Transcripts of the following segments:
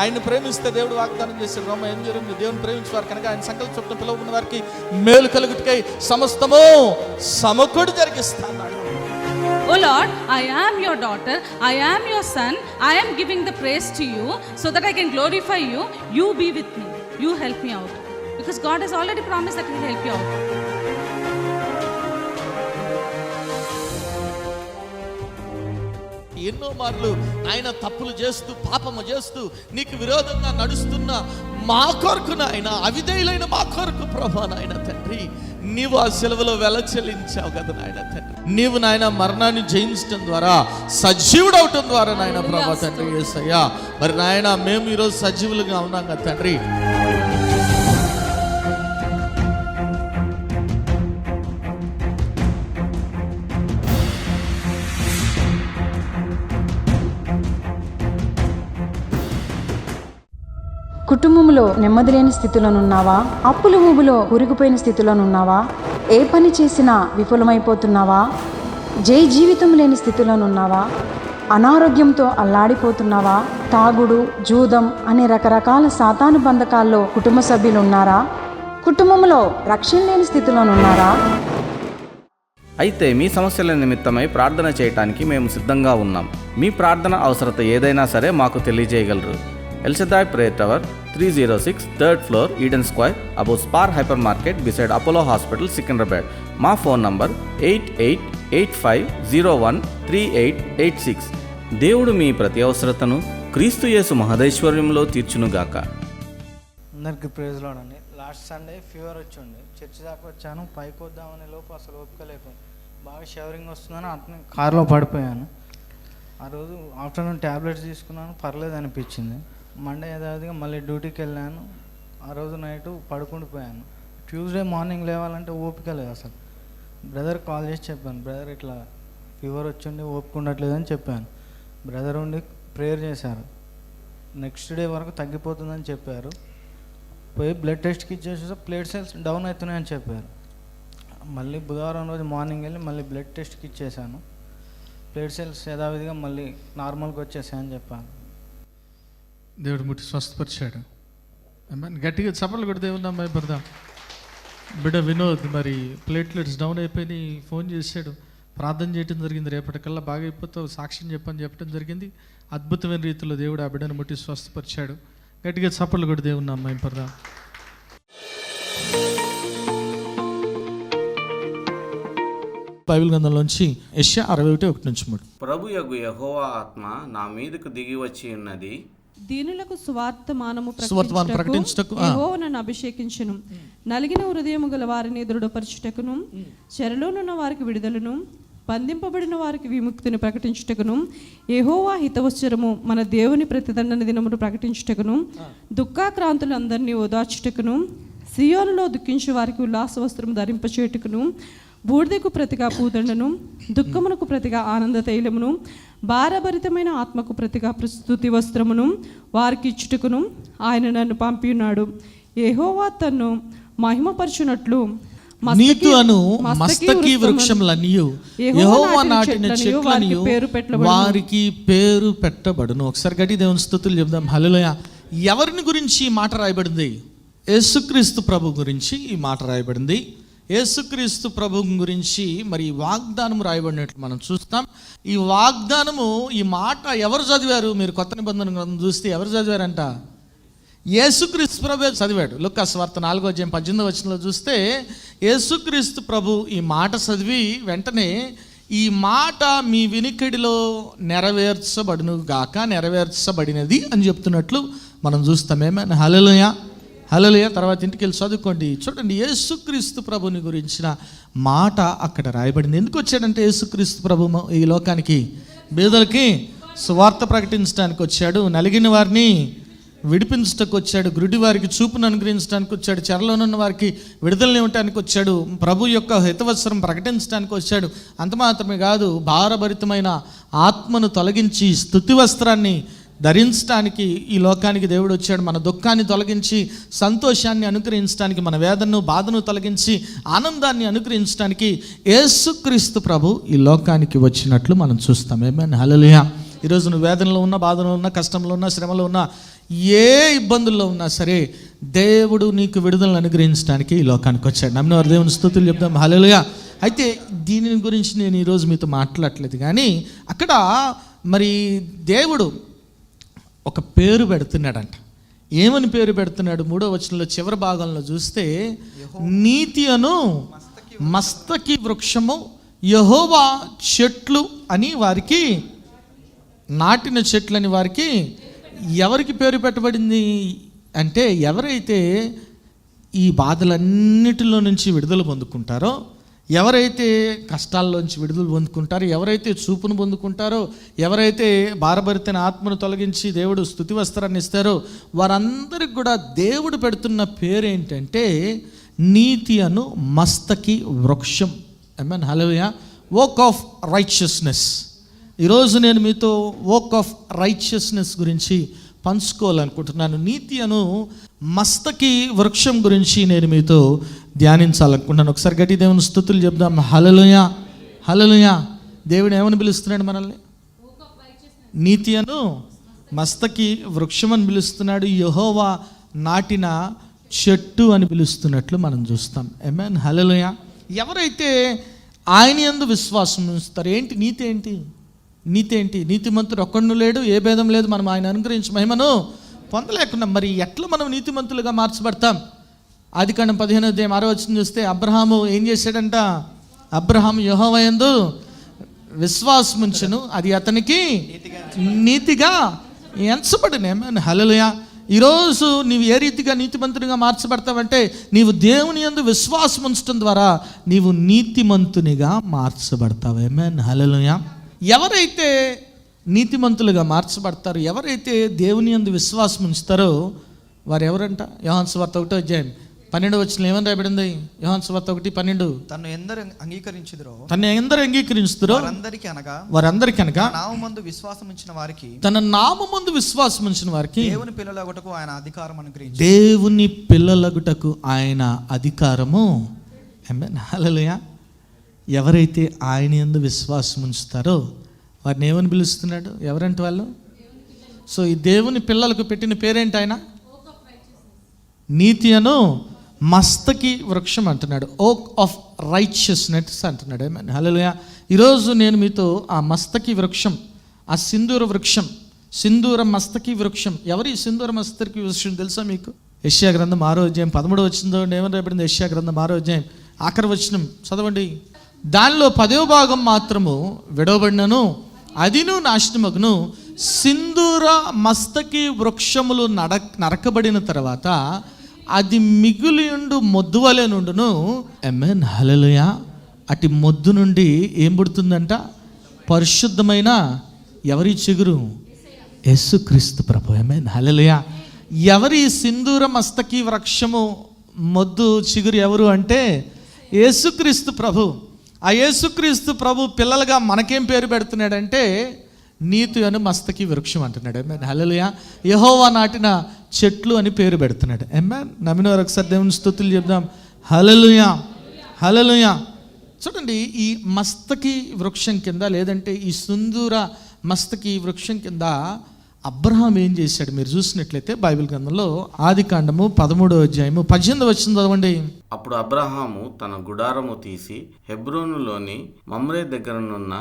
ఆయన్ని ప్రేమిస్తే దేవుడు వాగ్దానం చేశాడు. రోమ 8:8, దేవుని ప్రేమించేవారు కనుక ఆయన సంకల్ప చొప్పున పిలువబడిన వారికి మేలు కలుగుటకై సమస్తము సమకూడి జరిగిస్తాడు. Oh Lord, I am your daughter, I am your son, I am giving the praise to you so that I can glorify you. You be with me, you help me out, because God has already promised that He will help you out. ఎన్నో మార్లు ఆయన తప్పులు చేస్తూ పాపము చేస్తూ నీకు విరోధంగా నడుస్తున్న మా కొరకు నాయన, అవిధేయులైన మా కొరకు ప్రభా నాయన తండ్రి, నీవు ఆ సెలవులో వెల చెల్లించావు కదా నాయన తండ్రి. నీవు నాయన మరణాన్ని జయించడం ద్వారా సజీవుడు అవటం ద్వారా నాయన ప్రభా తండ్రి యేసయ్యా, మరి నాయన మేము ఈరోజు సజీవులుగా ఉన్నాం కదా తండ్రి. కుటుంబంలో నెమ్మది లేని స్థితిలోనున్నావా? అప్పుల ఊబిలో కూరుకుపోయిన స్థితిలోనున్నావా? ఏ పని చేసినా విఫలమైపోతున్నావా? జీవితం లేని స్థితిలోనున్నావా? అనారోగ్యంతో అల్లాడిపోతున్నావా? తాగుడు, జూదం అనే రకరకాల సాతాను బంధకాల్లో కుటుంబ సభ్యులు ఉన్నారా? కుటుంబంలో రక్షణ లేని స్థితిలోనున్నారా? అయితే మీ సమస్యల నిమిత్తమై ప్రార్థన చేయటానికి మేము సిద్ధంగా ఉన్నాం. మీ ప్రార్థన అవసరత ఏదైనా సరే మాకు తెలియజేయగలరు. El Shaddai Prayer Tower, 306 3rd floor, Eden Square, above Spar Hypermarket, beside Apollo Hospital, Secunderabad. మా ఫోన్ నంబర్ 8885013886. దేవుడు మీ ప్రతి అవసరతను క్రీస్తు యేసు మహదైశ్వర్యంలో తీర్చునుగాక. అందరికి ప్రైజ్ లార్డ్ అండి. లాస్ట్ సండే ఫీవర్ వచ్చింది, చర్చి దాకా వచ్చాను. పైకి వద్దామనే లోపు అసలు ఓపిక లేకపోయింది. బాగా షవరింగ్ వస్తుందని అట్నే కార్లో పడిపోయాను. ఆ రోజు ఆఫ్టర్నూన్ ట్యాబ్లెట్స్ తీసుకున్నాను, పర్లేదు అనిపించింది. మండే యథావిధిగా మళ్ళీ డ్యూటీకి వెళ్ళాను. ఆ రోజు నైట్ పడుకుండిపోయాను. ట్యూస్డే మార్నింగ్ లేవాలంటే ఓపిక లేదు అసలు. బ్రదర్ కాల్ చేసి చెప్పాను, బ్రదర్ ఇట్లా ఫీవర్ వచ్చిండి ఓపిక ఉండట్లేదని చెప్పాను. బ్రదర్ ఉండి ప్రేయర్ చేశారు. నెక్స్ట్ డే వరకు తగ్గిపోతుందని చెప్పారు. పోయి బ్లడ్ టెస్ట్కి ఇచ్చేసి ప్లేట్ సెల్స్ డౌన్ అవుతున్నాయని చెప్పారు. మళ్ళీ బుధవారం రోజు మార్నింగ్ వెళ్ళి మళ్ళీ బ్లడ్ టెస్ట్కి ఇచ్చేసాను. ప్లేట్ సెల్స్ యథావిధిగా మళ్ళీ నార్మల్గా వచ్చేసాయని చెప్పాను. దేవుడు ముట్టి స్వస్థపరిచాడు. గట్టిగా చప్పట్లు కూడా దేవుని అమ్మాయి భర్త బిడ్డ వినోద్ మరి ప్లేట్లెట్స్ డౌన్ అయిపోయి ఫోన్ చేశాడు, ప్రార్థన చేయడం జరిగింది. రేపటికల్లా బాగా అయిపోతావు, సాక్ష్యం చెప్పడం జరిగింది. అద్భుతమైన రీతిలో దేవుడు ఆ బిడ్డను ముట్టి స్వస్థపరిచాడు. గట్టిగా చప్పట్లు కూడా దేవుని అమ్మాయి భర్త. బైబిల్ గ్రంథంలోంచి యెషయా 61:1-3. ప్రభుయగు యెహోవా ఆత్మ నా మీదకు దిగి వచ్చి ఉన్నది, దీనులకు సువార్తమానము ప్రకటించుటకు యెహోవా నన్ను అభిషేకించును, నలిగిన హృదయము గల వారిని దృఢపరచుటకును, చెరలోనున్న వారికి విడుదలను, బంధింపబడిన వారికి విముక్తిని ప్రకటించుటకును, యెహోవా హితవచనము మన దేవుని ప్రతిదండన దినమును ప్రకటించుటకును, దుఃఖాక్రాంతులందరినీ ఓదార్చుటకును, సియోనులో దుఃఖించు వారికి ఉల్లాస వస్త్రం ధరింపచేటుకును, బూడిదకు ప్రతిగా పూదండను, దుఃఖమునకు ప్రతిగా ఆనంద తైలమును, భారభరితమైన ఆత్మకు ప్రతిగా స్తుతి వస్త్రమును వారికి ఇచ్చుటకును ఆయన నన్ను పంపినాడు. యెహోవా తన్ను మహిమపరచునట్లు మస్తకి వృక్షములనియు యెహోవా నాటిన చెట్లనియు వారికి పేరు పెట్టబడును. ఒకసారి గట్టి దేవుని స్తుతులు చెప్దాం. హల్లెలూయా. ఎవరిని గురించి ఈ మాట రాయబడింది? యేసుక్రీస్తు ప్రభు గురించి ఈ మాట రాయబడింది. యేసుక్రీస్తు ప్రభు గురించి మరి వాగ్దానం రాయబడినట్లు మనం చూస్తాం. ఈ వాగ్దానము, ఈ మాట ఎవరు చదివారు? మీరు కొత్త నిబంధన గ్రంథం చూస్తే ఎవరు చదివారంట? యేసుక్రీస్తు ప్రభు చదివాడు. లూకా సువార్త 4:18 చూస్తే యేసుక్రీస్తు ప్రభు ఈ మాట చదివి వెంటనే ఈ మాట మీ వినికిడిలో నెరవేర్చబడును గాక, నెరవేర్చబడినది అని చెప్తున్నట్లు మనం చూస్తామేమే. హల్లెలూయా, హల్లెలూయా. తర్వాత ఇంటికి వెళ్ళి చదువుకోండి. చూడండి, యేసుక్రీస్తు ప్రభుని గురించిన మాట అక్కడ రాయబడింది. ఎందుకు వచ్చాడంటే యేసుక్రీస్తు ప్రభు ఈ లోకానికి బీదలకి సువార్త ప్రకటించడానికి వచ్చాడు, నలిగిన వారిని విడిపించడానికి వచ్చాడు, గురుడి వారికి చూపును అనుగ్రహించడానికి వచ్చాడు, చెరలోనున్న వారికి విడుదలని ఇవ్వటానికి వచ్చాడు, ప్రభు యొక్క హితవత్సరం ప్రకటించడానికి వచ్చాడు. అంత మాత్రమే కాదు, భారభరితమైన ఆత్మను తొలగించి స్తుతి వస్త్రాన్ని ధరించడానికి ఈ లోకానికి దేవుడు వచ్చాడు. మన దుఃఖాన్ని తొలగించి సంతోషాన్ని అనుగ్రహించడానికి, మన వేదనను బాధను తొలగించి ఆనందాన్ని అనుగ్రహించడానికి యేసుక్రీస్తు ప్రభు ఈ లోకానికి వచ్చినట్లు మనం చూస్తాం. ఆమేన్, హల్లెలూయా. ఈరోజు నువ్వు వేదనలో ఉన్న, బాధలో ఉన్న, కష్టంలో ఉన్న, శ్రమలో ఉన్న, ఏ ఇబ్బందుల్లో ఉన్నా సరే దేవుడు నీకు విడుదలను అనుగ్రహించడానికి ఈ లోకానికి వచ్చాడు. నమ్మిన వారు దేవుని స్తుతులు చెప్దాం. హల్లెలూయా. అయితే దీని గురించి నేను ఈరోజు మీతో మాట్లాడలేదు, కానీ అక్కడ మరి దేవుడు ఒక పేరు పెడుతున్నాడంట. ఏమని పేరు పెడుతున్నాడు? 3వ వచనంలో చివరి భాగంలో చూస్తే, నీతి అను మస్తకి వృక్షము యెహోవా చెట్లు అని వారికి, నాటిన చెట్లు అని వారికి ఎవరికి పేరు పెట్టబడింది అంటే, ఎవరైతే ఈ బాధలన్నిటిలో నుంచి విడుదల పొందుకుంటారో, ఎవరైతే కష్టాల్లోంచి విడుదల పొందుకుంటారో, ఎవరైతే చూపును పొందుకుంటారో, ఎవరైతే భారభరితైన ఆత్మను తొలగించి దేవుడు స్తుతి వస్త్రాన్ని ఇస్తారో, వారందరికి కూడా దేవుడు పెడుతున్న పేరు ఏంటంటే నీతి అను మస్తకి వృక్షం. ఆమేన్. హల్లెలూయా. ఓక్ ఆఫ్ రైచియస్నెస్. ఈరోజు నేను మీతో ఓక్ ఆఫ్ రైచియస్నెస్ గురించి పంచుకోవాలనుకుంటున్నాను. నీతి అను మస్తకి వృక్షం గురించి నేను మీతో ధ్యానించాలనుకుంటున్నాను. ఒకసారి గట్టి దేవుని స్తుతులు చెప్దాం. హల్లెలూయా. హల్లెలూయా. దేవుడు ఏమని పిలుస్తున్నాడు మనల్ని? నీతి అను మస్తకి వృక్షం అని పిలుస్తున్నాడు. యెహోవా నాటిన చెట్టు అని పిలుస్తున్నట్లు మనం చూస్తాం. ఆమేన్. హల్లెలూయా. ఎవరైతే ఆయన యందు విశ్వాసం ఉంచుతారు. ఏంటి నీతి? ఏంటి నీతి? ఏంటి? నీతిమంతుడు ఒక్కడు లేడు, ఏ భేదం లేదు. మనం ఆయన అనుగ్రహించి మహిమను పొందలేకున్నాం. మరి ఎట్లా మనం నీతిమంతులుగా మార్చబడతాం? ఆదికాండం 15వ అధ్యాయం 6వ వచనం చూస్తే, అబ్రహాము ఏం చేశాడంట? అబ్రహాము యెహోవా యందు విశ్వాసం ఉంచెను, అది అతనికి నీతిగా ఎంచబడును. ఆమేన్. హల్లెలూయా. ఈరోజు నీవు ఏ రీతిగా నీతిమంతునిగా మార్చబడతావంటే, నీవు దేవుని యందు విశ్వాసం ఉంచడం ద్వారా నీవు నీతిమంతునిగా మార్చబడతావు. ఆమేన్. హల్లెలూయా. ఎవరైతే నీతిమంతులుగా మార్చబడతారో, ఎవరైతే దేవుని యందు విశ్వాసం ఉంచుతారో వారు ఎవరంట? యోహాను సువార్త 1వ అధ్యాయం 12వ వచనం ఏమని రాయబడింది? యోహాను సువార్త 1:12, తన్ను ఎందరు అంగీకరించుదురో వారందరికీ అనగా నామమందు విశ్వాసం ఉంచిన వారికి, తన నామమందు విశ్వాసం ఉంచిన వారికి దేవుని పిల్లలగుటకు ఆయన అధికారం అనుగ్రహించాడు. దేవుని పిల్లలగుటకు ఆయన అధికారము. ఆమేన్. హల్లెలూయా. ఎవరైతే ఆయన యందు విశ్వాసం ఉంచుతారో వారిని ఏమని పిలుస్తున్నాడు? ఎవరంటే వాళ్ళు? సో ఈ దేవుని పిల్లలకు పెట్టిన పేరేంటి? ఆయన నీతి అను మస్తకి వృక్షం అంటున్నాడు. ఓక్ ఆఫ్ రైచియస్నెస్ అంటున్నాడు. ఆమేన్. హల్లెలూయా. ఈరోజు నేను మీతో ఆ మస్తకి వృక్షం, ఆ సింధూర వృక్షం, సింధూర మస్తకి వృక్షం. ఎవరి సింధూర మస్తకి వృక్షం తెలుసా మీకు? యెషయా గ్రంథం 6వ అధ్యాయం 13వ వచనం ఏమని రాయబడింది? యెషయా గ్రంథం 6వ అధ్యాయం ఆఖరి వచనం చదవండి. దానిలో 10వ భాగం మాత్రము విడవబడినను, అదిను నాశనమగును. సింధూర మస్తకి వృక్షములు నరకబడిన తర్వాత అది మిగులియుండు మొద్దు వలె నుండును. ఆమేన్. హల్లెలూయా. అటు మొద్దు నుండి ఏం పుడుతుందంట? పరిశుద్ధమైన ఎవరి చిగురు? యేసుక్రీస్తు ప్రభు. ఆమేన్. హల్లెలూయా. ఎవరి సింధూర మస్తకి వృక్షము మొద్దు చిగురు ఎవరు అంటే యేసుక్రీస్తు ప్రభు. ఆ యేసుక్రీస్తు ప్రభు పిల్లలుగా మనకేం పేరు పెడుతున్నాడంటే నీతి అను మస్తకి వృక్షం అంటున్నాడు. ఆమేన్. హల్లెలూయా. యెహోవా నాటిన చెట్లు అని పేరు పెడుతున్నాడు. ఆమేన్. నమ్మిన వారు ఒకసారి దేవుని స్తుతులు చెప్దాం. హల్లెలూయా. హల్లెలూయా. చూడండి, ఈ మస్తకి వృక్షం కింద, లేదంటే ఈ సింధూర మస్తకి వృక్షం కింద అబ్రహాం ఏం చేశాడు? మీరు చూసినట్లయితే బైబిల్ గ్రంథంలో ఆదికాండము 13వ అధ్యాయము 18వ వచనం చదవండి. అప్పుడు అబ్రహాము తన గుడారము తీసి హెబ్రోనులోని మమ్రే దగ్గరనున్న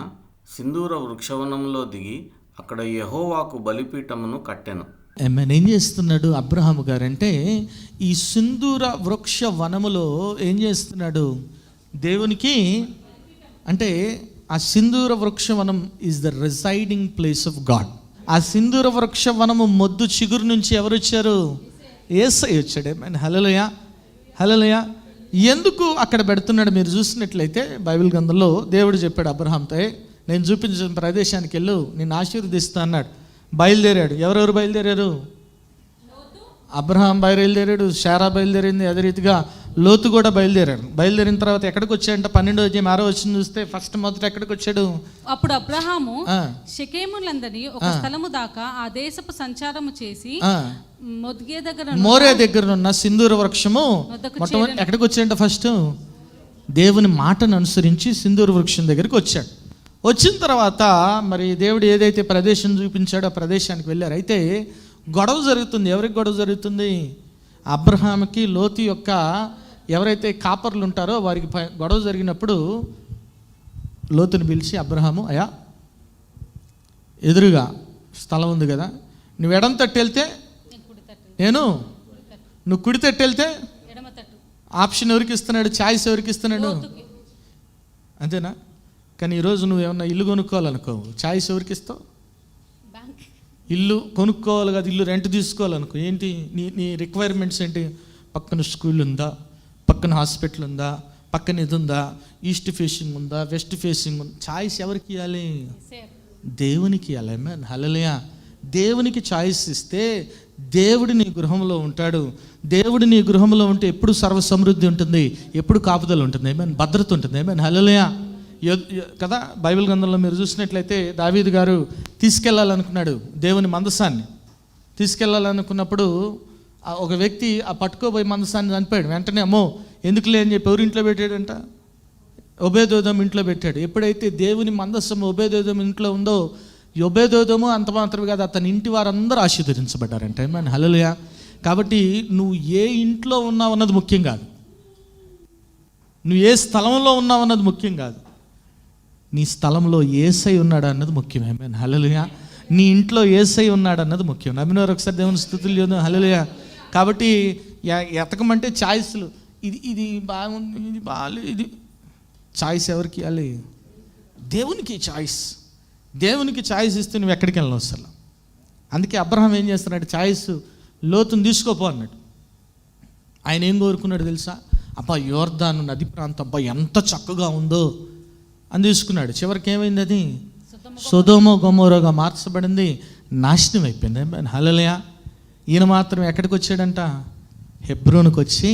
సింధూర వృక్షవనంలో దిగి అక్కడ యెహోవాకు బలిపీఠమును కట్టెను. ఆమేన్. ఏం చేస్తున్నాడు అబ్రహాము గారు అంటే, ఈ సింధూర వృక్ష వనములో ఏం చేస్తున్నాడు? దేవునికి అంటే ఆ సింధూర వృక్ష వనం is the residing place of God. ఆ సింధూర వృక్ష వనము మొద్దు చిగురు నుంచి ఎవరు వచ్చారు? యేసయ్య వచ్చాడు. ఆమేన్. హల్లెలూయా. హల్లెలూయా. ఎందుకు అక్కడ పెడుతున్నాడు? మీరు చూసినట్లయితే బైబిల్ గ్రంథంలో దేవుడు చెప్పాడు అబ్రహాంతో, నేను చూపించిన ప్రదేశానికి వెళ్ళు, నేను ఆశీర్వదిస్తా అన్నాడు. బయలుదేరాడు. ఎవరెవరు బయలుదేరారు? అబ్రహాం బయలుదేరాడు, శారా బయలుదేరింది, అదే రీతిగా లోతు కూడా బయలుదేరాడు. బయలుదేరిన తర్వాత ఎక్కడికి వచ్చాడంటే 12వ అధ్యాయం 6వ వచనం చూస్తే ఫస్ట్ మొదట ఎక్కడికి వచ్చాడు? అప్పుడు అబ్రహాము షెకెములందరినీ ఒక స్థలము దాకా ఆ దేశపు సంచారము చేసి మోరే దగ్గర ఉన్న సింధూర వృక్షము మొట్టమొదటి ఎక్కడికి వచ్చాడంటే ఫస్ట్ దేవుని మాటను అనుసరించి సింధూర వృక్షం దగ్గరికి వచ్చాడు. వచ్చిన తర్వాత మరి దేవుడు ఏదైతే ప్రదేశం చూపించాడో ఆ ప్రదేశానికి వెళ్ళారు. అయితే గొడవ జరుగుతుంది. ఎవరికి గొడవ జరుగుతుంది? అబ్రహాముకి లోతు యొక్క ఎవరైతే కాపర్లు ఉంటారో వారికి గొడవ జరిగినప్పుడు లోతుని పిలిచి, అబ్రహాము, అయ్యా ఎదురుగా స్థలం ఉంది కదా, నువ్వు ఎడం తట్టు వెళ్తే నేను, నువ్వు కుడి తట్టు వెళ్తే ఆప్షన్ ఎవరికి ఇస్తున్నాడు? ఛాయిస్ ఎవరికి ఇస్తున్నాడు? అంతేనా? కానీ ఈరోజు నువ్వు ఏమన్నా ఇల్లు కొనుక్కోవాలనుకో, ఛాయిస్ ఎవరికి ఇస్తావు? ఇల్లు కొనుక్కోవాలి కదా, ఇల్లు రెంట్ తీసుకోవాలనుకో, ఏంటి నీ రిక్వైర్మెంట్స్ ఏంటి? పక్కన స్కూల్ ఉందా, పక్కన హాస్పిటల్ ఉందా, పక్కన ఇది ఉందా, ఈస్ట్ ఫేసింగ్ ఉందా, వెస్ట్ ఫేసింగ్ ఉందా? ఛాయిస్ ఎవరికి ఇవ్వాలి? దేవునికి ఇవ్వాలి. ఆమేన్, హల్లెలూయా. దేవునికి ఛాయిస్ ఇస్తే దేవుడు నీ గృహంలో ఉంటాడు. దేవుడు నీ గృహంలో ఉంటే ఎప్పుడు సర్వ సమృద్ధి ఉంటుంది, ఎప్పుడు కాపుదల ఉంటుంది, ఆమేన్, భద్రత ఉంటుంది. ఆమేన్, హల్లెలూయా కదా. బైబిల్ గ్రంథంలో మీరు చూసినట్లయితే దావీదు గారు తీసుకెళ్ళాలనుకున్నాడు, దేవుని మందసాన్ని తీసుకెళ్ళాలనుకున్నప్పుడు ఒక వ్యక్తి ఆ పట్టుకోబోయి మందసాన్ని చనిపోయాడు. వెంటనే అమ్మో ఎందుకులే అని చెప్పి ఎవరి ఇంట్లో పెట్టాడంట? ఒబేదోదం ఇంట్లో పెట్టాడు. ఎప్పుడైతే దేవుని మందసం ఒబేదోదం ఇంట్లో ఉందో, ఒబేదోదము అంత మాత్రమే కాదు, అతని ఇంటి వారందరూ ఆశీర్వదించబడ్డారంట. ఆమేన్, హల్లెలూయా. కాబట్టి నువ్వు ఏ ఇంట్లో ఉన్నావు అన్నది ముఖ్యం కాదు, నువ్వు ఏ స్థలంలో ఉన్నావు అన్నది ముఖ్యం కాదు, నీ స్థలంలో యేసై ఉన్నాడు అన్నది ముఖ్యం. ఆమేన్, హల్లెలూయా. నీ ఇంట్లో యేసై ఉన్నాడు అన్నది ముఖ్యం. నమ్మినవారు ఒకసారి దేవుని స్తుతులు చేద్దాం, హల్లెలూయా. కాబట్టి ఎతకమంటే ఛాయిస్లు, ఇది బాగుంది, ఇది బాగాలేదు, ఇది ఛాయిస్ ఎవరికి ఇవ్వాలి? దేవునికి ఛాయిస్. దేవునికి ఛాయిస్ ఇస్తే నువ్వు ఎక్కడికి వెళ్ళను అసలు. అందుకే అబ్రహాం ఏం చేస్తున్నాడు? ఛాయిస్ లోతుని తీసుకోపో అన్నాడు. ఆయన ఏం కోరుకున్నాడు తెలుసా? అబ్బా యోర్దాను నది ప్రాంతం అబ్బా ఎంత చక్కగా ఉందో అని తీసుకున్నాడు. చివరికి ఏమైంది? అది సొదొమ గొమొరగా మార్చబడింది, నాశనం అయిపోయింది. హల్లెలూయా. ఈయన మాత్రం ఎక్కడికి వచ్చాడంట? హెబ్రోనుకు వచ్చి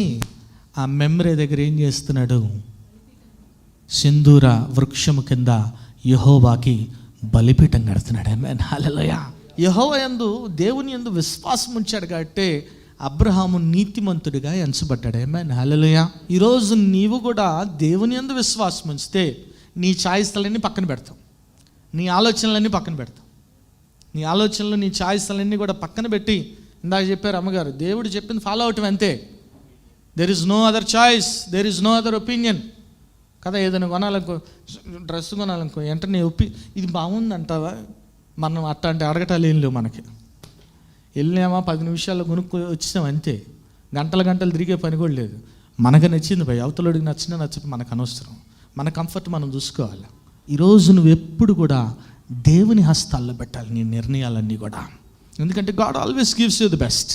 ఆ మెమ్రే దగ్గర ఏం చేస్తున్నాడు? సింధూర వృక్షము కింద యెహోవాకి బలిపీఠం కడుతున్నాడు. ఆమేన్, హల్లెలూయా. యెహోవా యందు, దేవుని యందు విశ్వాసం ఉంచాడు కాబట్టి అబ్రహాము నీతిమంతుడిగా ఎంచబడ్డాడు. ఆమేన్, హల్లెలూయా. ఈరోజు నీవు కూడా దేవుని యందు విశ్వాసం ఉంచితే నీ ఛాయిస్లన్నీ పక్కన పెడతావు, నీ ఆలోచనలన్నీ పక్కన పెడతావు. నీ ఆలోచనలు, నీ ఛాయిస్లన్నీ కూడా పక్కన పెట్టి, ఇందాక చెప్పారు అమ్మగారు, దేవుడు చెప్పింది ఫాలో అవటం అంతే. There is no other choice, there is no other opinion కదా. ఏదైనా కొనాలనుకో, డ్రెస్ కొనాలనుకో, వెంటనే ఇది బాగుంది అంటావా? మనం అట్లాంటి అడగటాలు ఏం లేవు మనకి. వెళ్ళినామా 10 నిమిషాల్లో కొనుక్కో వచ్చాం అంతే. గంటలు తిరిగే పని కూడా లేదు. మనకు నచ్చింది భయ, అవతలడికి నచ్చినా నచ్చదు మనకు అనవసరం. మన కంఫర్ట్ మనం చూసుకోవాలి. ఈరోజు నువ్వు ఎప్పుడు కూడా దేవుని హస్తాల్లో పెట్టాలి నీ నిర్ణయాలన్నీ కూడా. ఎందుకంటే God always gives you the best.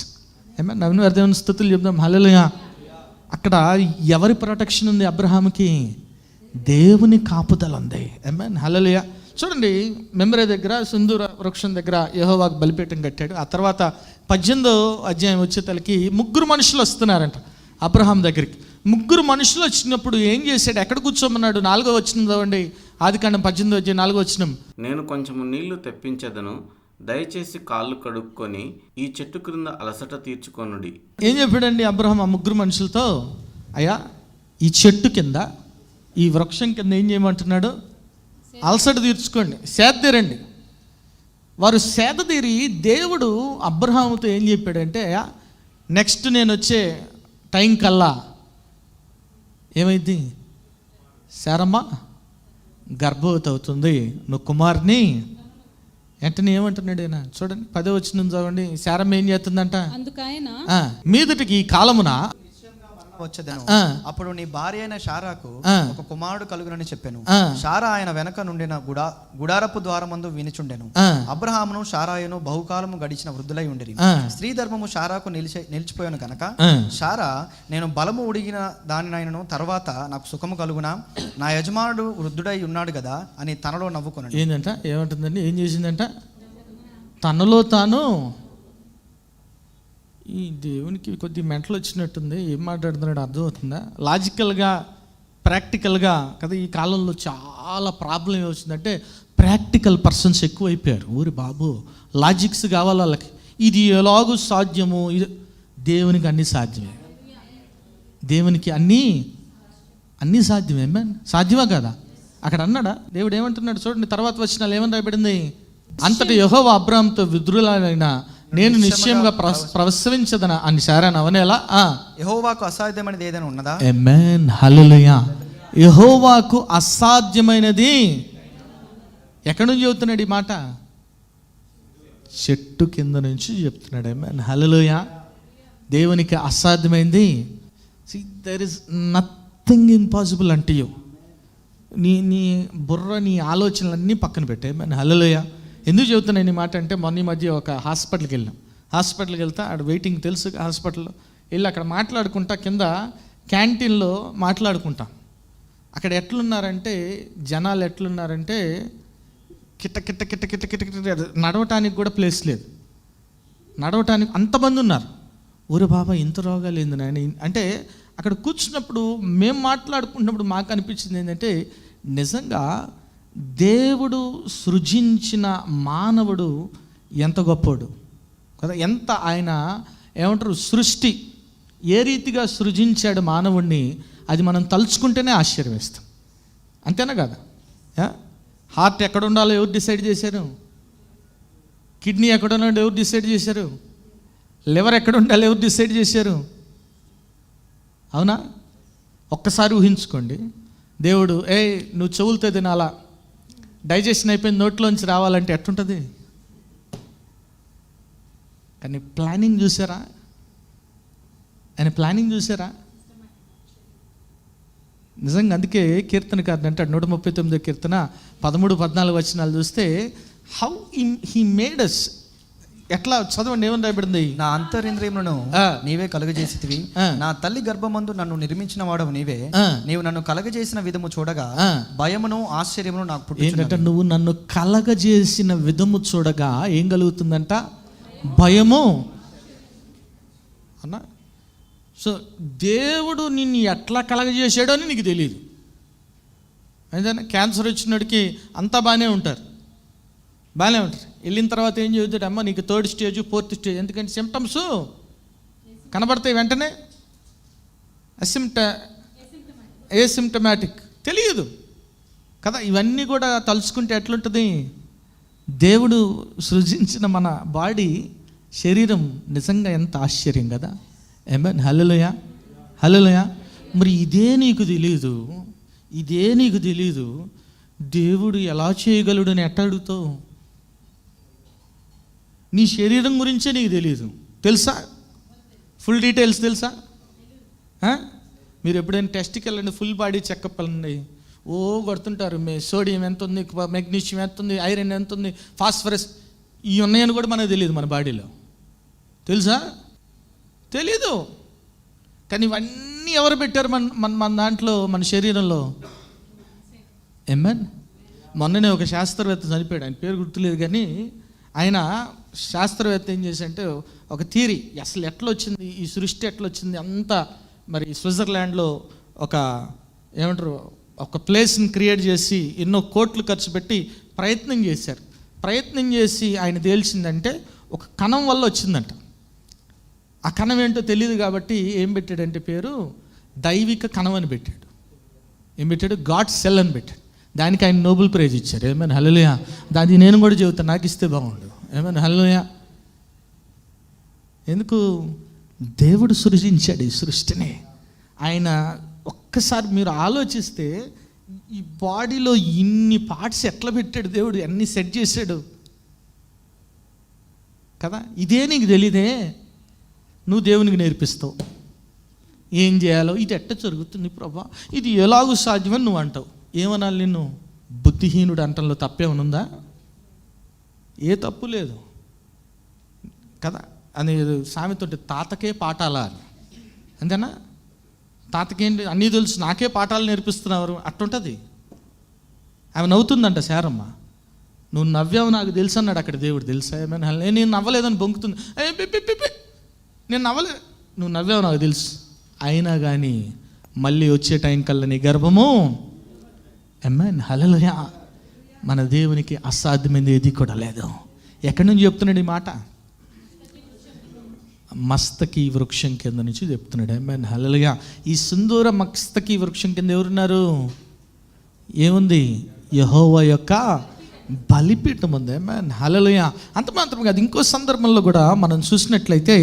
ఏమన్నా నవీన దేవుని స్తుతులు చెప్దాం, హల్లెలూయా. అక్కడ ఎవరి ప్రొటెక్షన్ ఉంది? అబ్రహాముకి దేవుని కాపుదల ఉంది. ఆమేన్, హల్లెలూయా. చూడండి, మెమ్రే దగ్గర సింధూర వృక్షం దగ్గర యెహోవాకు బలిపీఠం కట్టాడు. ఆ తర్వాత 18వ అధ్యాయం వచ్చేతలకి 3 మనుషులు వస్తున్నారంట అబ్రహాం దగ్గరికి. 3 మనుషులు వచ్చినప్పుడు ఏం చేశాడు? ఎక్కడ కూర్చోమన్నాడు? 4వ వచనం చదవండి, ఆదికాండం 18వ అధ్యాయం 4వ వచనం. నేను కొంచెము నీళ్లు తెప్పించదను, దయచేసి కాళ్ళు కడుక్కొని ఈ చెట్టు క్రింద అలసట తీర్చుకొనుడి. ఏం చెప్పాడండి అబ్రహాం ఆ 3 మనుషులతో? అయ్యా ఈ చెట్టు కింద, ఈ వృక్షం కింద ఏం చేయమంటున్నాడు? అలసట తీర్చుకోండి, సేద తీరండి. వారు సేద తీరి, దేవుడు అబ్రహాముతో ఏం చెప్పాడంటే, నెక్స్ట్ నేను వచ్చే టైం కల్లా ఏమైంది? శారమ్మ గర్భవతి అవుతుంది, నువ్వు కుమార్ని. వెంటనే ఏమంటున్నాడు ఆయన? చూడండి 10వ వచనం చదవండి. శారమ్మ ఏం చేస్తుందంట? అందుకైన మీదటికి ఈ కాలమున వచ్చేదను, అప్పుడు నీ భార్య అయిన షారాకు ఒక కుమారుడు కలుగునని చెప్పాను. షారా ఆయన వెనక నుండిన గుడారపు ద్వారమందు వినిచుండెను. అబ్రహామును షారాయును బహుకాలము గడిచిన వృద్ధులై ఉండిరి. స్త్రీ ధర్మము షారాకు నిలిచిపోయాను కనుక షారా, నేను బలము ఉడిగిన దానినైనను తర్వాత నాకు సుఖము కలుగునా, నా యజమానుడు వృద్ధుడై ఉన్నాడు కదా అని తనలో నవ్వుకున్నాడు. ఏంటంట? ఏమంటుందండి? ఏం చేసిందంట? తనలో తాను, ఈ దేవునికి కొద్దిగా మెంటలు వచ్చినట్టుంది, ఏం మాట్లాడుతున్నాడు అర్థమవుతుందా? లాజికల్గా, ప్రాక్టికల్గా కదా. ఈ కాలంలో చాలా ప్రాబ్లం ఏమొచ్చిందంటే ప్రాక్టికల్ పర్సన్స్ ఎక్కువైపోయారు. ఊరి బాబు లాజిక్స్ కావాలి వాళ్ళకి. ఇది ఎలాగూ సాధ్యము, ఇది దేవునికి అన్నీ సాధ్యమే. దేవునికి అన్నీ సాధ్యమే. మ్యాన్ సాధ్యమా కదా? అక్కడ అన్నాడా దేవుడు? ఏమంటున్నాడు చూడండి, తర్వాత వచనాలు ఏమని రాయబడింది? అంతటి యెహోవా అబ్రహాముతో, విద్రులైన నేను నిశ్చయంగా ప్రసవించదన అని శారాను అవనేలా. యెహోవాకు అసాధ్యమైనది ఏదైనా ఉన్నదా? ఆమేన్, హల్లెలూయా. యెహోవాకు అసాధ్యమైనది ఎక్కడి నుంచి చెబుతున్నాడు ఈ మాట? చెట్టు కింద నుంచి చెప్తున్నాడు. ఆమేన్, హల్లెలూయా. దేవునికి అసాధ్యమైంది. దెర్ ఇస్ నథింగ్ ఇంపాసిబుల్ అంటే యూ. నీ బుర్ర, నీ ఆలోచనలన్నీ పక్కన పెట్టే. ఆమేన్, హల్లెలూయా. ఎందుకు చెబుతున్నాను ఈ మాట అంటే, మొన్న ఈ మధ్య ఒక హాస్పిటల్కి వెళ్ళాం. హాస్పిటల్కి వెళ్తే ఆడ వెయిటింగ్ తెలుసు, హాస్పిటల్లో వెళ్ళి అక్కడ మాట్లాడుకుంటా, కింద క్యాంటీన్లో మాట్లాడుకుంటాం. అక్కడ ఎట్లున్నారంటే జనాలు ఎట్లున్నారంటే కిట్ట కిట్ట కిట్ట కిట్ట కిట్ట కిట్ట, నడవటానికి కూడా ప్లేస్ లేదు. నడవటానికి అంతమంది ఉన్నారు. ఊరే బాబా ఇంత రోగాలు ఏంది నాయన అంటే, అక్కడ కూర్చున్నప్పుడు మేము మాట్లాడుకుంటున్నప్పుడు మాకు అనిపించింది ఏంటంటే, నిజంగా దేవుడు సృజించిన మానవుడు ఎంత గొప్పోడు కదా. ఎంత ఆయన ఏమంటారు, సృష్టి ఏ రీతిగా సృజించాడు మానవుడిని, అది మనం తలుచుకుంటేనే ఆశ్చర్యం వేస్తాం. అంతేనా కదా? హార్ట్ ఎక్కడ ఉండాలో ఎవరు డిసైడ్ చేశారు? కిడ్నీ ఎక్కడ ఉండాలో ఎవరు డిసైడ్ చేశారు? లివర్ ఎక్కడ ఉండాలో ఎవరు డిసైడ్ చేశారు? అవునా? ఒక్కసారి ఊహించుకోండి, దేవుడు నువ్వు చెవులతో తినాలా, డైజెషన్ అయిపోయింది, నోట్లోంచి రావాలంటే ఎట్టుంటుంది? కానీ ప్లానింగ్ చూసారా? ఆయన ప్లానింగ్ చూసారా? నిజంగా అందుకే కీర్తనకారుడు అంటాడు 139 కీర్తన 13-14 వచనాలు చూస్తే, హౌ హీ మేడ్ అస్. ఎట్లా చదవండి, ఏమని రాయబడింది? నా అంతరింద్రియములను నీవే కలుగజేసితివి, నా తల్లి గర్భమందు నన్ను నిర్మించిన వాడవు నీవే. నీవు నన్ను కలగజేసిన విధము చూడగా భయమును ఆశ్చర్యమును నాకు పుట్టించున్నవి. ఏంటంటే, నువ్వు నన్ను కలగజేసిన విధము చూడగా ఏం కలుగుతుందంట? భయము అన్నా. సో దేవుడు నిన్ను ఎట్లా కలగజేసాడో అని నీకు తెలియదు. ఏదైనా క్యాన్సర్ వచ్చినోడికి అంతా బాగానే ఉంటారు. వెళ్ళిన తర్వాత ఏం చెబుతాడు? అమ్మ నీకు 3rd స్టేజ్ 4th స్టేజ్. ఎందుకంటే సిమ్టమ్స్ కనబడతాయి వెంటనే. ఏసిమ్టమాటిక్ తెలియదు కదా. ఇవన్నీ కూడా తలుచుకుంటే ఎట్లుంటుంది? దేవుడు సృజించిన మన బాడీ, శరీరం నిజంగా ఎంత ఆశ్చర్యం కదా. ఆమేన్, హల్లెలూయా, హల్లెలూయా. మరి ఇదే నీకు తెలీదు, దేవుడు ఎలా చేయగలడు అని ఎట్లా అడుగుతావు? నీ శరీరం గురించే నీకు తెలియదు, తెలుసా? ఫుల్ డీటెయిల్స్ తెలుసా? మీరు ఎప్పుడైనా టెస్ట్కి వెళ్ళండి, ఫుల్ బాడీ చెకప్ వెళ్ళండి, కొడుతుంటారు. సోడియం ఎంత ఉంది, మెగ్నీషియం ఎంత ఉంది, ఐరన్ ఎంత ఉంది, ఫాస్ఫరస్, ఇవి ఉన్నాయని కూడా మనకు తెలియదు. మన బాడీలో తెలుసా? తెలీదు. కానీ ఇవన్నీ ఎవరు పెట్టారు మన దాంట్లో, మన శరీరంలో? ఆమేన్. మొన్ననే ఒక శాస్త్రవేత్త చనిపోయాడు, ఆయన పేరు గుర్తులేదు, కానీ ఆయన శాస్త్రవేత్త ఏం చేశాడంటే, ఒక థియరీ, అసలు ఎట్లా వచ్చింది ఈ సృష్టి, ఎట్లా వచ్చింది అంతా. మరి స్విట్జర్లాండ్లో ఒక ప్లేస్ని క్రియేట్ చేసి ఎన్నో కోట్లు ఖర్చు పెట్టి ప్రయత్నం చేసి ఆయన తేల్చిందంటే, ఒక కణం వల్ల వచ్చిందంట. ఆ కణం ఏంటో తెలియదు కాబట్టి ఏం పెట్టాడంటే పేరు దైవిక కణం అని పెట్టాడు. ఏం పెట్టాడు? గాడ్ సెల్ అని పెట్టాడు. దానికి ఆయన నోబెల్ ప్రైజ్ ఇచ్చారు. ఏమైనా హల్లెలూయా. దాన్ని నేను కూడా చెబుతాను, నాకు ఇస్తే బాగుండు. ఏమైనా హల్లెలూయా. ఎందుకు? దేవుడు సృజించాడు ఈ సృష్టిని. ఆయన ఒక్కసారి మీరు ఆలోచిస్తే, ఈ బాడీలో ఇన్ని పార్ట్స్ ఎట్లా పెట్టాడు దేవుడు, అన్నీ సెట్ చేశాడు కదా. ఇదే నీకు తెలీదే, నువ్వు దేవునికి నేర్పిస్తావు ఏం చేయాలో. ఇది ఎట్ట జరుగుతుంది ప్రభా, ఇది ఎలాగూ సాధ్యమని నువ్వు అంటావు. ఏమనాలి నిన్ను? బుద్ధిహీనుడు అంటంలో తప్పేమనుందా? ఏ తప్పు లేదు కదా. అని సామెత ఉంటే, తాతకే పాఠాలా అని. అంతేనా? తాతకేంటి అన్నీ తెలుసు, నాకే పాఠాలు నేర్పిస్తున్నారు అట్టుంటుంది. ఆమె నవ్వుతుందంట శారమ్మ. నువ్వు నవ్వావు నాకు తెలుసు అన్నాడు అక్కడ దేవుడు. తెలుసా? ఏమైనా నేను నవ్వలేదని బొంకుతుంది. నేను నవ్వలేదు, నువ్వు నవ్వావు నాకు తెలుసు. అయినా కానీ మళ్ళీ వచ్చే టైం కల్లా నీ గర్భము. ఆమేన్, హల్లెలూయా. మన దేవునికి అసాధ్యమైనది ఏది కూడా లేదు. ఎక్కడి నుంచి చెప్తున్నాడు ఈ మాట? మస్తకి వృక్షం కింద నుంచి చెప్తున్నాడు. ఆమేన్, హల్లెలూయా. ఈ సింధూర మస్తకి వృక్షం కింద ఎవరున్నారు? ఏముంది? యెహోవా యొక్క బలిపీఠం ఉంది. మ్యాన్ హల్లెలూయా. అంత మాత్రం కాదు, ఇంకో సందర్భంలో కూడా మనం చూసినట్లయితే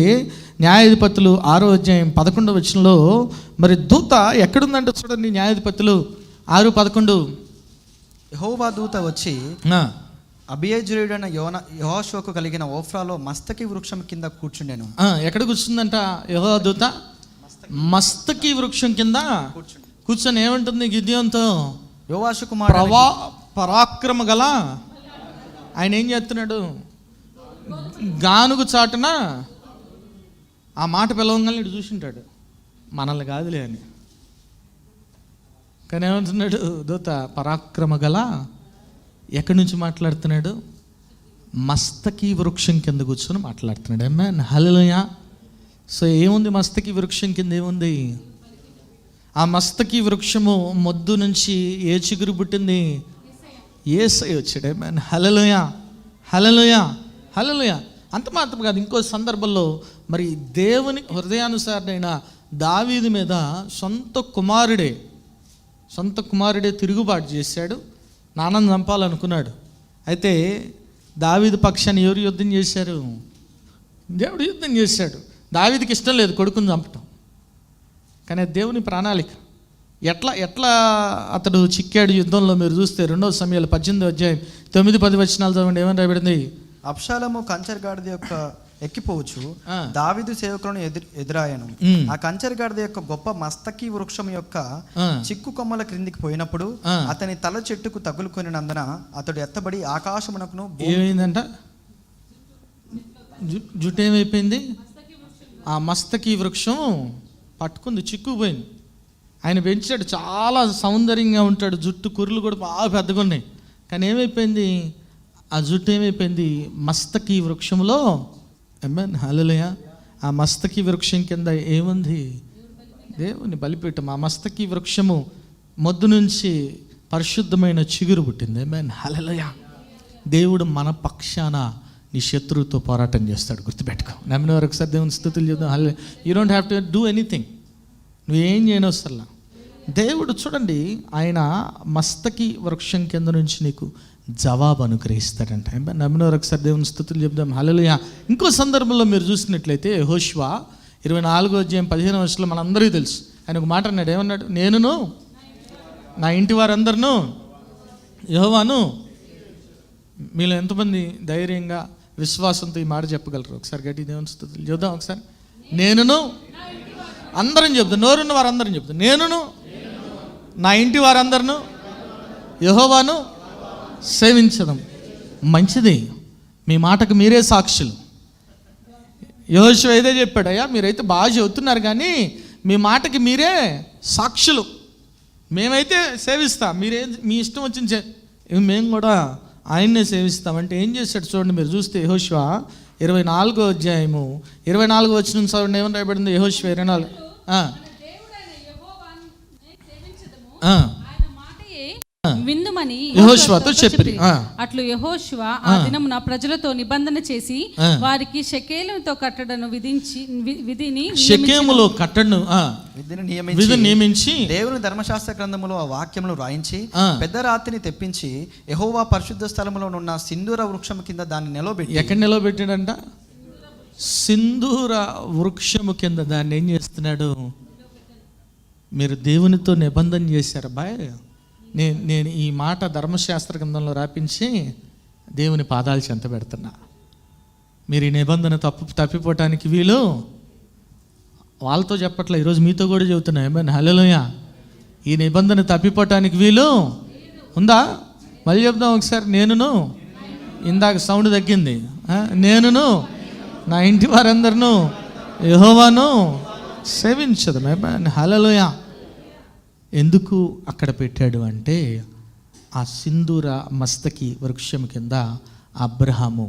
న్యాయాధిపతులు 6వ అధ్యాయం 11వ వచనంలో మరి దూత ఎక్కడుందంటే చూడండి, న్యాయాధిపతులు 6:11. యెహోవా దూత వచ్చి అబియజ్రీయుడైన యెహోషువకు కలిగిన ఓఫ్రాలో మస్తకి వృక్షం కింద కూర్చుండెను. ఎక్కడ కూర్చుందంట యెహోవా దూత? మస్తకి వృక్షం కింద కూర్చొని ఏమంటుంది గిద్యోనుతో? యోవాషు కుమారుడు పరాక్రమ గల ఆయన ఏం చేస్తున్నాడు? గానుగు చాటున ఆ మాట పిలవంగానే ఇటు చూసింటాడు, మనల్ని కాదులే అని. కానీ ఏమంటున్నాడు దూత? పరాక్రమ గల. ఎక్కడి నుంచి మాట్లాడుతున్నాడు? మస్తకి వృక్షం కింద కూర్చొని మాట్లాడుతున్నాడు. ఆమేన్ హల్లెలూయా. సో ఏముంది మస్తకి వృక్షం కింద? ఏముంది? ఆ మస్తకి వృక్షము మొద్దు నుంచి ఏ చిగురు పుట్టింది? యేసయ్య వచ్చాడు. ఆమేన్ హల్లెలూయా, హల్లెలూయా, హల్లెలూయా. అంత మాత్రం కాదు, ఇంకో సందర్భంలో మరి దేవుని హృదయానుసారైన దావీదు మీద సొంత కుమారుడే తిరుగుబాటు చేశాడు, నాన్నను చంపాలనుకున్నాడు. అయితే దావీదు పక్షాన్ని ఎవరు యుద్ధం చేశారు? దేవుడు యుద్ధం చేశాడు. దావీదుకి ఇష్టం లేదు కొడుకుని చంపటం, కానీ దేవుని ప్రణాళిక. ఎట్లా అతడు చిక్కాడు యుద్ధంలో మీరు చూస్తే 2 సమయాలు 18వ అధ్యాయం 9-10 వచనాలు చదవండి. ఏమని రాయబడింది? అబ్షాలోము కంచరగాడిద యొక్క ఎక్కిపోవచ్చు దావీదు సేవకులను ఎదురాయను. ఆ కంచరగాడిద యొక్క గొప్ప మస్తకి వృక్షం యొక్క చిక్కు కొమ్మల క్రిందికి పోయినప్పుడు అతని తల చెట్టుకు తగులుకొనినందున అతడు ఎత్తబడి ఆకాశమునకును. ఏమైందంట? జుట్టు ఏమైపోయింది? ఆ మస్తకి వృక్షం పట్టుకుంది, చిక్కుపోయింది. ఆయన పెంచాడు, చాలా సౌందర్యంగా ఉంటాడు, జుట్టు కుర్రలు కూడా బాగా పెద్దగా ఉన్నాయి. కానీ ఏమైపోయింది? ఆ జుట్టు ఏమైపోయింది? మస్తకి వృక్షంలో. ఆమేన్ హల్లెలూయా. ఆ మస్తకి వృక్షం కింద ఏముంది? దేవుని బలిపీఠం. ఆ మస్తకి వృక్షము మొద్దు నుంచి పరిశుద్ధమైన చిగురు పుట్టింది. ఆమేన్ హల్లెలూయా. దేవుడు మన పక్షాన నీ శత్రువుతో పోరాటం చేస్తాడు, గుర్తుపెట్టుకో. నమ్మిన వారు ఒకసారి దేవుని స్తుతులు చేద్దాం. Hallelujah. You don't have to do anything. నువ్వేం చేయనవసరంలా. దేవుడు చూడండి, ఆయన మస్తకి వృక్షం కింద నుంచి నీకు జవాబు అనుగ్రహిస్తాడంట. నమ్మిన వారు ఒకసారి దేవుని స్తుతులు చెప్దాం. హల్లెలూయా. ఇంకో సందర్భంలో మీరు చూసినట్లయితే యెహోషువ 24వ అధ్యాయం 15వ వచనంలో మనందరికీ తెలుసు. ఆయన ఒక మాట అన్నాడు. ఏమన్నాడు? నేనును నా ఇంటి వారందరూ యెహోవాను. మీలో ఎంతమంది ధైర్యంగా విశ్వాసంతో ఈ మాట చెప్పగలరు? ఒకసారి గట్టి దేవుని స్తుతులు చెప్దాం. ఒకసారి నేనును, అందరం చెప్తాం, నోరున్న వారందరం చెప్తాం, నేనును నా ఇంటి వారందరూ యెహోవాను సేవించడం. మంచిది, మీ మాటకు మీరే సాక్షులు. యెహోషువ ఇదే చెప్పాడు, అయ్యా మీరైతే బాగా చెబుతున్నారు కానీ మీ మాటకి మీరే సాక్షులు. మేమైతే సేవిస్తాం, మీరే మీ ఇష్టం వచ్చింది మేము కూడా ఆయన్నే సేవిస్తామంటే ఏం చేశాడు చూడండి. మీరు చూస్తే యెహోషువ 24వ అధ్యాయము 24వ వచనం చదవండి. ఏమని రాయబడింది? యెహోషువ 24. విందుమని యెహోషువతో చెప్పి అట్లు యెహోషువ ఆ దినమున ప్రజలతో నిబంధన చేసి వారికి షెకేలుతో కట్టడను విధిని షెకేములో కట్టడను విధిని నియమించి దేవుని ధర్మశాస్త్ర గ్రంథములో ఆ వాక్యములు రాయించి పెద్ద రాతిని తెప్పించి యెహోవా పరిశుద్ధ స్థలములో ఉన్న సింధూర వృక్షము కింద దాన్ని నిలబెట్టి. ఎక్కడ నిలబెట్టాడంట? సింధూర వృక్షము కింద దాన్ని ఏం చేస్తున్నాడు? మీరు దేవునితో నిబంధన చేశారు బాయ్. నేను ఈ మాట ధర్మశాస్త్ర గ్రంథంలో రాపించి దేవుని పాదాలు చెంత పెడుతున్నా. మీరు ఈ నిబంధన తప్పిపోవటానికి వీలు. వాళ్ళతో చెప్పట్లే, ఈరోజు మీతో కూడా చెబుతున్నా. ఏమైనా హల్లెలూయా. ఈ నిబంధన తప్పిపోవటానికి వీలు ఉందా? మళ్ళీ చెప్దాం ఒకసారి. నేనును, ఇందాక సౌండ్ తగ్గింది, నేనును నా ఇంటి వారందరూ యెహోవాను సేవించదు. ఏమైనా హల్లెలూయా. ఎందుకు అక్కడ పెట్టాడు అంటే ఆ సింధూర మస్తకి వృక్షం కింద అబ్రహాము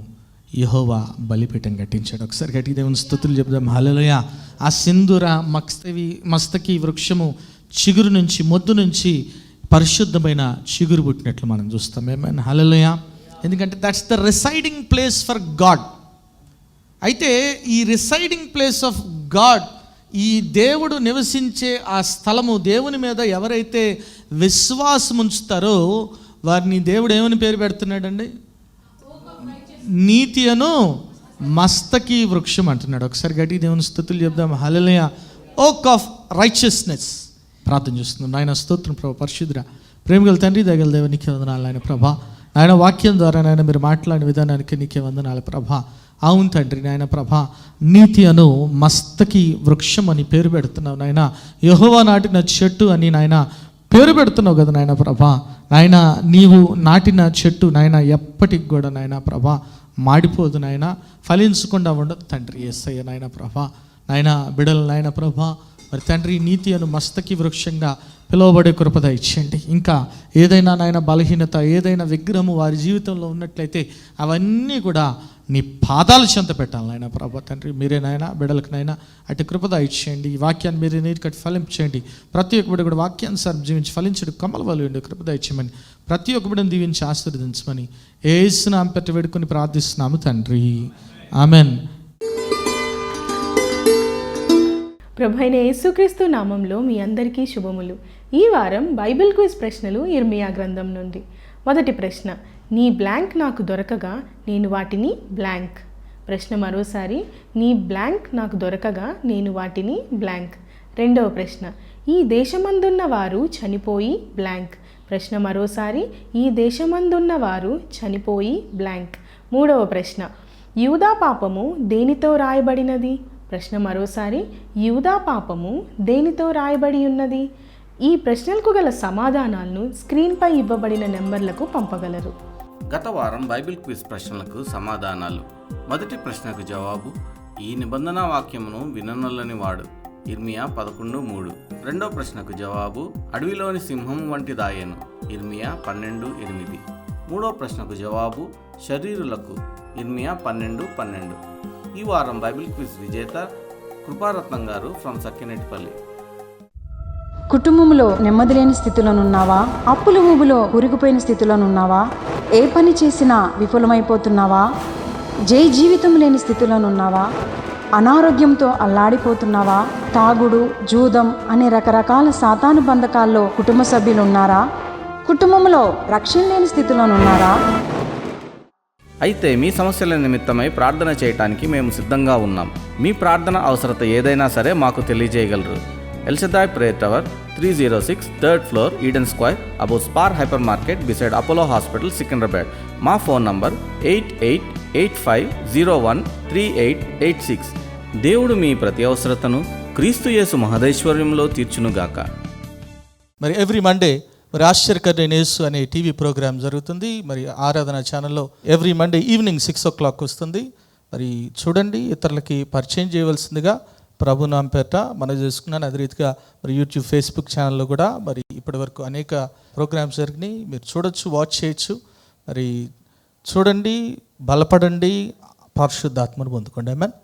యెహోవా బలిపీఠం కట్టించాడు. ఒకసారి గట్టిగా దేవుని స్తుతులు చెప్దాం. హల్లెలూయా. ఆ సింధూర మస్తకి వృక్షము చిగురు నుంచి, మొద్దు నుంచి పరిశుద్ధమైన చిగురు పుట్టినట్లు మనం చూస్తాం. ఏమైనా హల్లెలూయా. ఎందుకంటే that's the residing place for God. అయితే ఈ రిసైడింగ్ ప్లేస్ ఆఫ్ గాడ్, ఈ దేవుడు నివసించే ఆ స్థలము, దేవుని మీద ఎవరైతే విశ్వాసం ఉంచుతారో వారిని దేవుడు ఏమని పేరు పెడుతున్నాడండి? నీతి అను మస్తకి వృక్షం అంటున్నాడు. ఒకసారి గట్టి దేవుని స్తుతులు చెప్దాం. హల్లెలూయా. ఓక్ ఆఫ్ రైచియస్నెస్. ప్రార్థన చేస్తున్నాం. నాయన స్తోత్రం ప్రభా, పరిశుద్ధుడా, ప్రేమగల తండ్రి, దయగల దేవ, నీకే వందనాలు నాయన ప్రభా. నాయన వాక్యం ద్వారా నాయన మీరు మాట్లాడిన విధానానికి నీకే వందనాలు ప్రభా. అవును తండ్రి నాయన ప్రభా, నీతి అను మస్తకి వృక్షం అని పేరు పెడుతున్నావు నాయన. యెహోవా నాటిన చెట్టు అని నాయన పేరు పెడుతున్నావు కదా నాయన ప్రభా. నాయన నీవు నాటిన చెట్టు నాయన ఎప్పటికి కూడా నాయన ప్రభా మాడిపోదు నాయన, ఫలించకుండా ఉండదు తండ్రి. యేసయ్య నాయన ప్రభా, నాయన బిడలు నాయన ప్రభా, మరి తండ్రి నీతి అను మస్తకి వృక్షంగా పిలువబడే కృప దయచేయండి. ఇంకా ఏదైనా నాయన బలహీనత, ఏదైనా విగ్రహము వారి జీవితంలో ఉన్నట్లయితే అవన్నీ కూడా నీ పాదాల చెంత పెట్టాలి నాయన ప్రభా. తండ్రి మీరే నాయన బిడలకు నాయన అటు కృప దయచేయండి. ఈ వాక్యాన్ని మీరే నీరు కట్టి ఫలించేయండి. ప్రతి ఒక్క బిడ్డ కూడా వాక్యానుసారం జీవించి ఫలించడు కమల వాళ్ళు కృప దయచేయమని, ప్రతి ఒక్క బిడ్డను దీవించి ఆశీర్వదించమని యేసు నామమున పెట్టి వేడుకొని ప్రార్థిస్తున్నాము తండ్రి. ఆమెన్. ప్రభువైన యేసుక్రీస్తు నామంలో మీ అందరికీ శుభములు. ఈ వారం బైబిల్ క్విజ్ ప్రశ్నలు ఇర్మియా గ్రంథం నుండి. మొదటి ప్రశ్న, నీ బ్లాంక్ నాకు దొరకగా నేను వాటిని బ్లాంక్. ప్రశ్న మరోసారి, నీ బ్లాంక్ నాకు దొరకగా నేను వాటిని బ్లాంక్. రెండవ ప్రశ్న, ఈ దేశమందున్న వారు చనిపోయి బ్లాంక్. ప్రశ్న మరోసారి, ఈ దేశమందున్న వారు చనిపోయి బ్లాంక్. మూడవ ప్రశ్న, యూదా పాపము దేనితో రాయబడినది. ప్రశ్న మరోసారి, యూదా పాపము దేనితో రాయబడి ఉన్నది. ఈ ప్రశ్నలకు గల సమాధానాలను స్క్రీన్పై ఇవ్వబడిన నెంబర్లకు పంపగలరు. గత వారం బైబిల్ క్విజ్ ప్రశ్నలకు సమాధానాలు. మొదటి ప్రశ్నకు జవాబు, ఈ నిబంధన వాక్యమును విననొల్లని వాడు. ఇర్మియా 11:3. రెండో ప్రశ్నకు జవాబు, అడవిలోని సింహం వంటి దాయను. ఇర్మియా 12:8. మూడో ప్రశ్నకు జవాబు, శరీరులకు. ఇర్మియా 12:12. ఈ వారం బైబిల్ క్విజ్ విజేత కృపారత్నం గారు ఫ్రమ్ సక్కినేటిపల్లి. కుటుంబంలో నెమ్మది లేని స్థితిలోనున్నావా? అప్పుల ఊబిలో కూరుకుపోయిన స్థితిలోనున్నావా? ఏ పని చేసినా విఫలమైపోతున్నావా? జై జీవితం లేని స్థితిలోనున్నావా? అనారోగ్యంతో అల్లాడిపోతున్నావా? తాగుడు, జూదం అనే రకరకాల సాతాను బంధకాల్లో కుటుంబ సభ్యులు ఉన్నారా? కుటుంబంలో రక్షణ లేని స్థితిలోనున్నారా? అయితే మీ సమస్యల నిమిత్తమై ప్రార్థన చేయటానికి మేము సిద్ధంగా ఉన్నాం. మీ ప్రార్థన అవసరత ఏదైనా సరే మాకు తెలియజేయగలరు. El Shaddai prayer tower, 306 3rd floor, Eden square, above Spar hypermarket, beside Apollo hospital, Secunderabad. మా ఫోన్ నంబర్ 8885013886. దేవుడు మీ ప్రతి అవసరతను క్రీస్తు యేసు మహదైశ్వర్యంలో తీర్చునుగాక. మరి ఎవ్రీ మండే మరి ఆశ్చర్యకరమైన యేసు అనే టీవీ ప్రోగ్రామ్ జరుగుతుంది. మరి ఆరాధన ఛానల్లో ఎవ్రీ మండే ఈవినింగ్ 6 o'clock వస్తుంది. మరి చూడండి, ఇతరులకి పరిచయం చేయవలసిందిగా ప్రభు నాంపేట మనం చేసుకున్నాను. అదే రీతిగా మరి యూట్యూబ్, ఫేస్బుక్ ఛానల్లో కూడా మరి ఇప్పటివరకు అనేక ప్రోగ్రామ్స్ జరిగినాయి. మీరు చూడొచ్చు, వాచ్ చేయొచ్చు. మరి చూడండి, బలపడండి, పరిశుద్ధాత్మను పొందుకోండి. ఆమేన్.